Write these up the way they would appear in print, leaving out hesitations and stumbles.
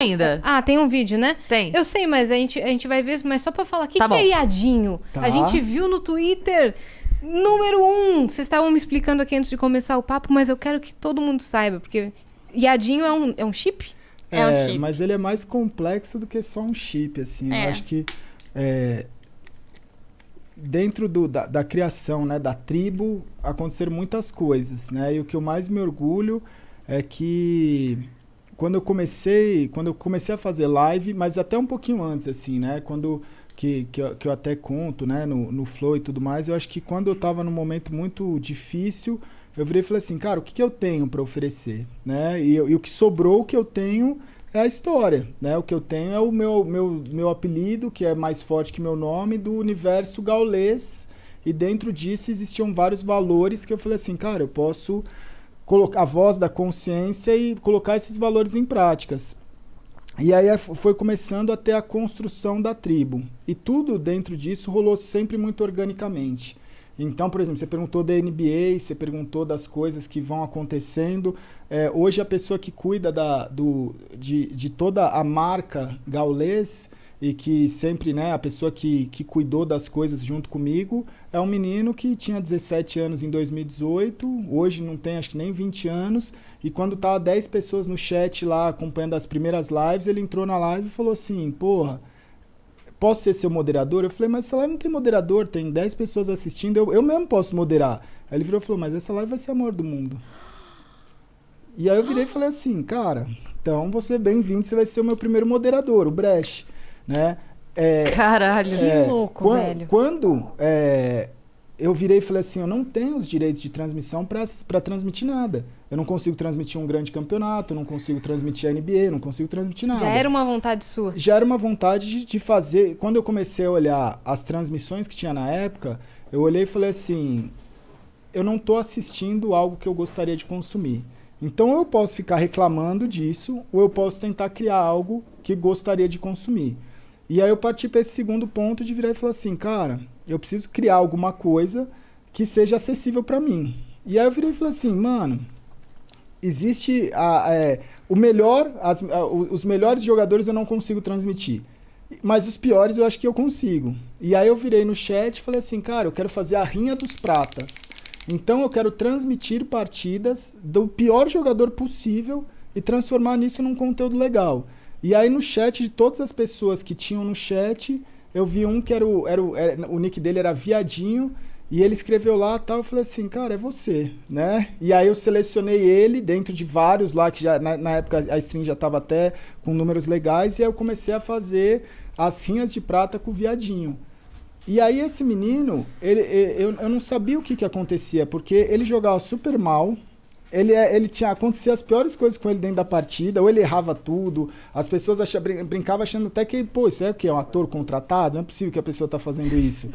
ainda. Ah, tem um vídeo, né? Tem. Eu sei, mas a gente vai ver, mas só pra falar, o que, Tá que bom. é Iadinho? Tá. A gente viu no Twitter, número 1. Vocês estavam me explicando aqui antes de começar o papo, mas eu quero que todo mundo saiba, porque Iadinho é um chip? É um chip. Mas ele é mais complexo do que só um chip, assim. É. Eu acho que dentro da criação, né, da tribo, aconteceram muitas coisas, né? E o que eu mais me orgulho é que quando eu comecei a fazer live, mas até um pouquinho antes, assim, né? Que eu até conto, né, no Flow e tudo mais, eu acho que quando eu tava num momento muito difícil, eu virei e falei assim, cara, o que eu tenho para oferecer, né? E o que sobrou, o que eu tenho é a história, né? O que eu tenho é o meu apelido, que é mais forte que meu nome, do universo gaulês, e dentro disso existiam vários valores que eu falei assim, cara, eu posso colocar a voz da consciência e colocar esses valores em práticas. E aí foi começando a ter a construção da tribo. E tudo dentro disso rolou sempre muito organicamente. Então, por exemplo, você perguntou da NBA, você perguntou das coisas que vão acontecendo. Hoje a pessoa que cuida de toda a marca gaulês e que sempre, né, a pessoa que cuidou das coisas junto comigo é um menino que tinha 17 anos em 2018, hoje não tem acho que nem 20 anos, e quando tava 10 pessoas no chat lá acompanhando as primeiras lives, ele entrou na live e falou assim, porra, posso ser seu moderador? Eu falei, mas essa live não tem moderador, tem 10 pessoas assistindo, eu mesmo posso moderar. Aí ele virou e falou, mas essa live vai ser a maior do mundo. E aí eu virei e falei assim, cara, então você é bem-vindo, você vai ser o meu primeiro moderador, o Brecht, né? Caralho. Que louco, velho. Quando eu virei e falei assim, eu não tenho os direitos de transmissão para transmitir nada. Eu não consigo transmitir um grande campeonato, eu não consigo transmitir a NBA, eu não consigo transmitir nada. Já era uma vontade sua? Já era uma vontade de fazer. Quando eu comecei a olhar as transmissões que tinha na época, eu olhei e falei assim, eu não estou assistindo algo que eu gostaria de consumir. Então eu posso ficar reclamando disso, ou eu posso tentar criar algo que gostaria de consumir. E aí eu parti para esse segundo ponto de virar e falar assim, cara, eu preciso criar alguma coisa que seja acessível para mim. E aí eu virei e falei assim, mano, existe os melhores jogadores eu não consigo transmitir, mas os piores eu acho que eu consigo. E aí eu virei no chat e falei assim, cara, eu quero fazer a rinha dos pratas. Então eu quero transmitir partidas do pior jogador possível e transformar nisso num conteúdo legal. E aí no chat, de todas as pessoas que tinham no chat, eu vi um que o nick dele era Viadinho, e ele escreveu lá e tal, eu falei assim, cara, é você, né? E aí eu selecionei ele dentro de vários lá, que já na época a stream já estava até com números legais, e aí eu comecei a fazer as rinhas de prata com o Viadinho. E aí esse menino, eu não sabia o que acontecia, porque ele jogava super mal, acontecia as piores coisas com ele dentro da partida, ou ele errava tudo, as pessoas brincavam achando até que, pô, isso é o quê? É um ator contratado? Não é possível que a pessoa tá fazendo isso.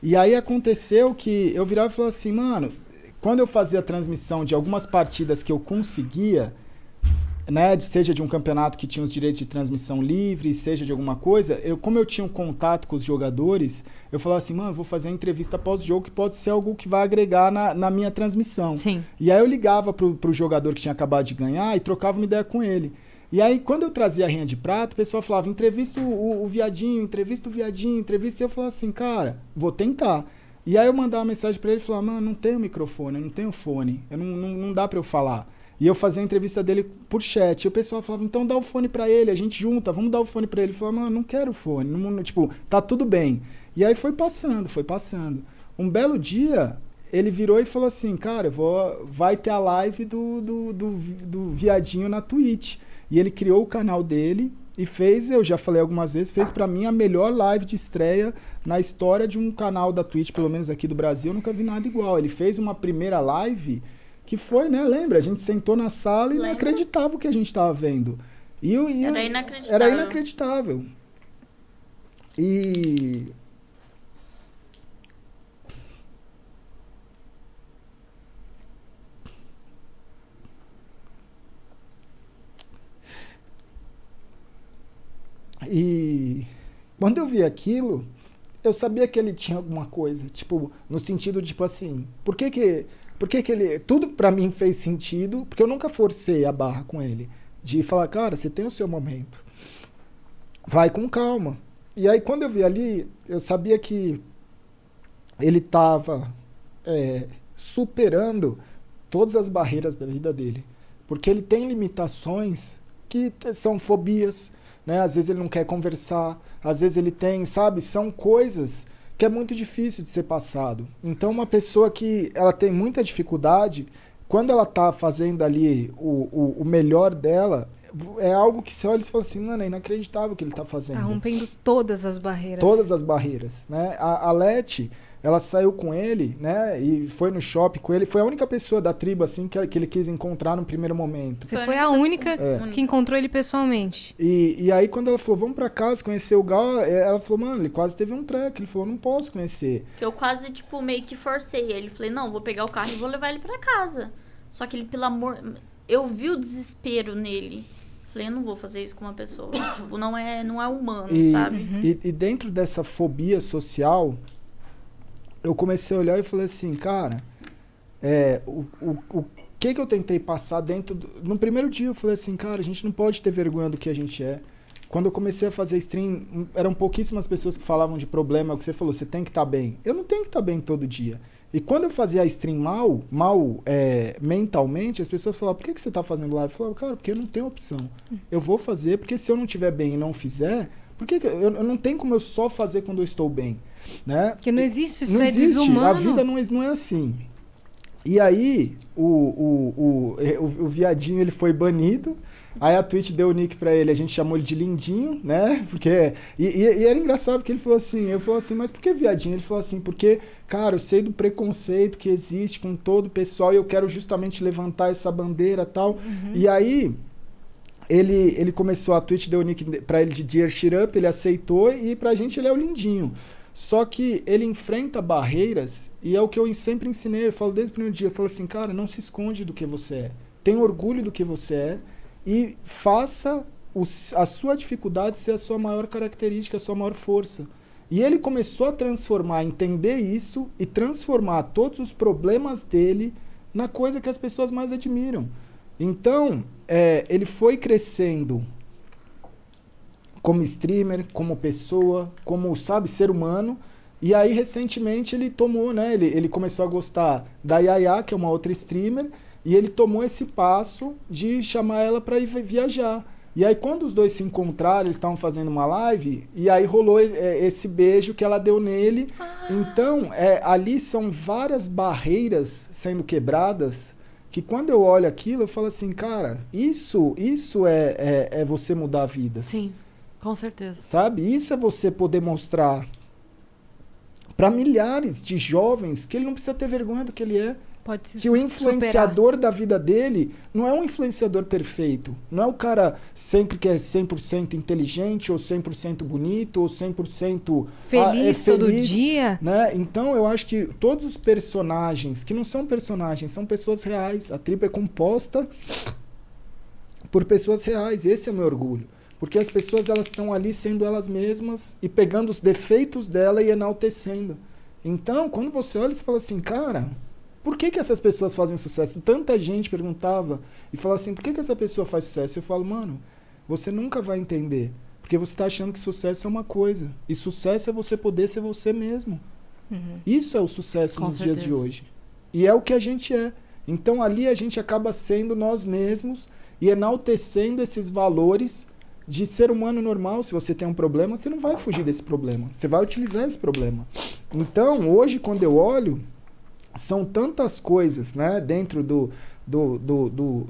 E aí aconteceu que eu virava e falava assim, mano, quando eu fazia a transmissão de algumas partidas que eu conseguia, né, seja de um campeonato que tinha os direitos de transmissão livre, seja de alguma coisa, como eu tinha um contato com os jogadores, eu falava assim, mano, vou fazer a entrevista pós-jogo que pode ser algo que vai agregar na minha transmissão. Sim. E aí eu ligava pro jogador que tinha acabado de ganhar e trocava uma ideia com ele. E aí, quando eu trazia a rinha de prata, o pessoal falava, entrevista o Viadinho, entrevista o Viadinho, entrevista, e eu falava assim, cara, vou tentar. E aí eu mandava uma mensagem pra ele e falava, mano, não tenho microfone, eu não tenho fone, não dá pra eu falar. E eu fazia a entrevista dele por chat. E o pessoal falava, então dá o fone pra ele, a gente junta, vamos dar o fone pra ele. Ele falava, mano, não quero fone. Tipo, tá tudo bem. E aí foi passando. Um belo dia, ele virou e falou assim, cara, vai ter a live do Viadinho na Twitch. E ele criou o canal dele e fez, eu já falei algumas vezes, fez pra mim a melhor live de estreia na história de um canal da Twitch, pelo menos aqui do Brasil, eu nunca vi nada igual. Ele fez uma primeira live que foi, né, lembra? A gente sentou na sala e não acreditava o que a gente estava vendo. Era inacreditável. Era inacreditável. E quando eu vi aquilo, eu sabia que ele tinha alguma coisa, tipo, no sentido, tipo assim, por que ele... Tudo pra mim fez sentido, porque eu nunca forcei a barra com ele, de falar, cara, você tem o seu momento. vai com calma. E aí, quando eu vi ali, eu sabia que ele estava superando todas as barreiras da vida dele. Porque ele tem limitações que são fobias, né? Às vezes ele não quer conversar, às vezes ele tem, sabe? São coisas que é muito difícil de ser passado. Então, uma pessoa que ela tem muita dificuldade, quando ela está fazendo ali o melhor dela, é algo que você olha e fala assim, mano, é inacreditável o que ele está fazendo. Tá rompendo todas as barreiras. Todas as barreiras, né? A Leti, ela saiu com ele, né? E foi no shopping com ele. Foi a única pessoa da tribo, assim, que ele quis encontrar no primeiro momento. Você foi a única que encontrou ele pessoalmente. E aí, quando ela falou, vamos pra casa conhecer o Gal, ela falou, mano, ele quase teve um treco. Ele falou, não posso conhecer. Que eu quase, tipo, meio que forcei ele. Falei, não, vou pegar o carro e vou levar ele pra casa. Só que ele, pelo amor... Eu vi o desespero nele. Falei, eu não vou fazer isso com uma pessoa. Tipo, não é humano, sabe? E dentro dessa fobia social, eu comecei a olhar e falei assim, cara, o que eu tentei passar dentro... No primeiro dia eu falei assim, cara, a gente não pode ter vergonha do que a gente é. Quando eu comecei a fazer stream, eram pouquíssimas pessoas que falavam de problema, o que você falou, você tem que estar bem. Eu não tenho que estar bem todo dia. E quando eu fazia a stream mal mentalmente, as pessoas falavam, por que você está fazendo live? Eu falava, cara, porque eu não tenho opção. Eu vou fazer, porque se eu não estiver bem e não fizer, eu não tenho como eu só fazer quando eu estou bem. Né? Porque não existe, isso não é existe. desumano. A vida não é assim. E aí, o viadinho ele foi banido. Aí a Twitch deu o nick pra ele, a gente chamou ele de Lindinho, né? Porque, e era engraçado porque ele falou assim, eu falei assim, mas por que viadinho? Ele falou assim, porque, cara, eu sei do preconceito que existe com todo o pessoal e eu quero justamente levantar essa bandeira e tal. Uhum. E aí, ele começou, a Twitch deu o nick pra ele de Dear Shit Up, ele aceitou e pra gente ele é o Lindinho. Só que ele enfrenta barreiras e é o que eu sempre ensinei, eu falo desde o primeiro dia, eu falo assim, cara, não se esconde do que você é. Tenha orgulho do que você é. E faça a sua dificuldade ser a sua maior característica, a sua maior força. E ele começou a transformar, entender isso e transformar todos os problemas dele na coisa que as pessoas mais admiram. Então, ele foi crescendo como streamer, como pessoa, como, sabe, ser humano. E aí, recentemente, ele tomou, né? Ele começou a gostar da Yaya, que é uma outra streamer, e ele tomou esse passo de chamar ela para ir viajar. E aí, quando os dois se encontraram, eles estavam fazendo uma live, e aí rolou esse beijo que ela deu nele. Então, ali são várias barreiras sendo quebradas, que quando eu olho aquilo, eu falo assim, cara, isso é você mudar vidas. Sim, com certeza. Sabe? Isso é você poder mostrar para milhares de jovens que ele não precisa ter vergonha do que ele é. Pode se que o influenciador da vida dele não é um influenciador perfeito. Não é o cara sempre que é 100% inteligente, ou 100% bonito, ou 100% feliz todo dia. Né? Então, eu acho que todos os personagens, que não são personagens, são pessoas reais. A tribo é composta por pessoas reais. Esse é o meu orgulho. Porque as pessoas elas estão ali sendo elas mesmas e pegando os defeitos dela e enaltecendo. Então, quando você olha, você fala assim, cara... Por que essas pessoas fazem sucesso? Tanta gente perguntava e falava assim, por que essa pessoa faz sucesso? Eu falo, mano, você nunca vai entender. Porque você está achando que sucesso é uma coisa. E sucesso é você poder ser você mesmo. Uhum. Isso é o sucesso nos dias de hoje. E é o que a gente é. Então ali a gente acaba sendo nós mesmos e enaltecendo esses valores de ser humano normal. Se você tem um problema, você não vai fugir desse problema. Você vai utilizar esse problema. Então, hoje, quando eu olho... São tantas coisas, né, dentro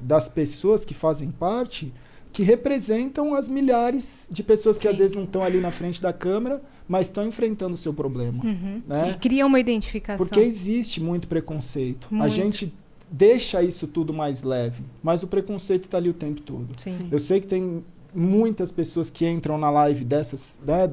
das pessoas que fazem parte que representam as milhares de pessoas que às vezes não estão ali na frente da câmera, mas estão enfrentando o seu problema. Uhum. Né? E cria uma identificação. Porque existe muito preconceito. Muito. A gente deixa isso tudo mais leve, mas o preconceito está ali o tempo todo. Sim. Eu sei que tem muitas pessoas que entram na live dessas, né,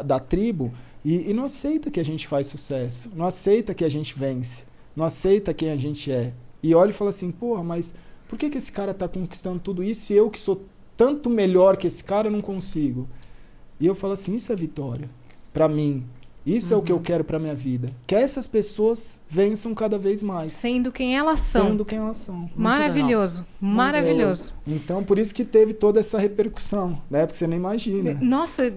da tribo, e não aceita que a gente faz sucesso, não aceita que a gente vence, não aceita quem a gente é. E olha e fala assim, porra, mas por que esse cara tá conquistando tudo isso e eu que sou tanto melhor que esse cara não consigo? E eu falo assim, isso é vitória. Pra mim, Isso é o que eu quero pra minha vida. Que essas pessoas vençam cada vez mais. Sendo quem elas são. Sendo quem elas são. Maravilhoso. Maravilhoso. Então, por isso que teve toda essa repercussão, né? Porque você nem imagina. Nossa, É.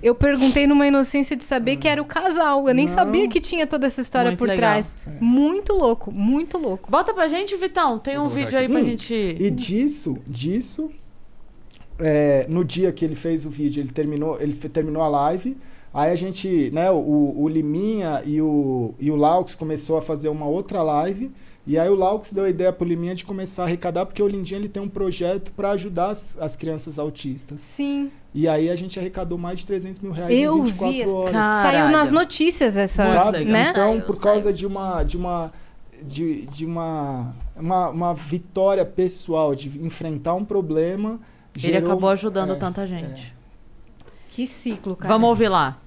eu perguntei numa inocência de saber que era o casal. Eu nem Não. sabia que tinha toda essa história Muito por legal. trás. Muito louco, muito louco. Bota pra gente, Vitão. Tem um Vou colocar vídeo aí aqui. pra gente... E disso, no dia que ele fez o vídeo, ele terminou a live. Aí a gente, né, o Liminha e o Laux começou a fazer uma outra live. E aí o Laux deu a ideia pro Liminha de começar a arrecadar, porque o Lindinha ele tem um projeto para ajudar as crianças autistas. Sim. E aí a gente arrecadou mais de 300 mil reais Eu em 24 vi. horas. Caralho. Saiu nas notícias essa, Sabe? legal. né? Então, Saiu, por causa de uma vitória pessoal, de enfrentar um problema... Ele gerou- acabou ajudando tanta gente. Que ciclo, cara. Vamos ouvir lá.